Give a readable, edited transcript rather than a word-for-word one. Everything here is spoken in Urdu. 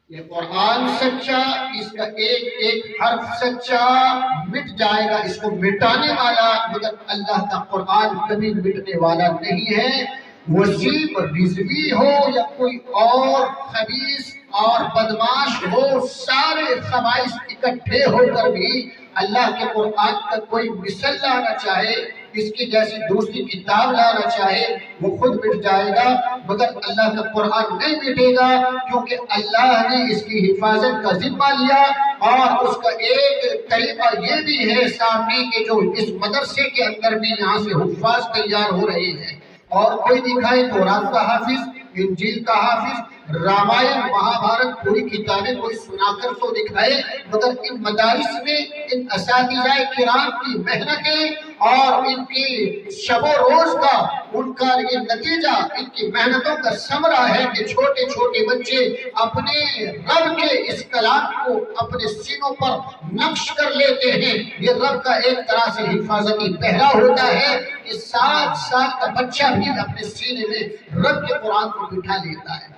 یہ قرآن سچا، اس کا ایک ایک حرف سچا، مٹ جائے گا اس کو مٹانے والا، مگر اللہ کا قرآن کبھی مٹنے والا نہیں ہے۔ وسیع رضوی ہو یا کوئی اور خبیث اور بدماش ہو، سارے خبائث اکٹھے ہو کر بھی اللہ کے قرآن کا کوئی مثل لانا چاہے، اس کی جیسی دوسری کتاب لانا چاہے، وہ خود مٹ جائے گا، مگر اللہ کا قرآن نہیں مٹے گا، کیونکہ اللہ نے اس کی حفاظت کا ذمہ لیا۔ اور اس کا ایک طریقہ یہ بھی ہے سامنے کہ جو اس مدرسے کے اندر بھی یہاں سے حفاظ تیار ہو رہے ہیں، اور کوئی دکھائے قرآن کا حافظ، انجیل کا حافظ، رامائن مہابھارت پوری کتابیں کوئی سنا کر تو دکھائے، مگر ان مدارس میں ان اساتذہ کرام کی محنتیں اور ان کی شب و روز کا ان کا یہ نتیجہ، ان کی محنتوں کا ثمرہ ہے کہ چھوٹے چھوٹے بچے اپنے رب کے اس کلام کو اپنے سینوں پر نقش کر لیتے ہیں۔ یہ رب کا ایک طرح سے حفاظتی پہرا ہوتا ہے کہ 7 سال کا بچہ بھی اپنے سینے میں رب کے قرآن کو بٹھا لیتا ہے۔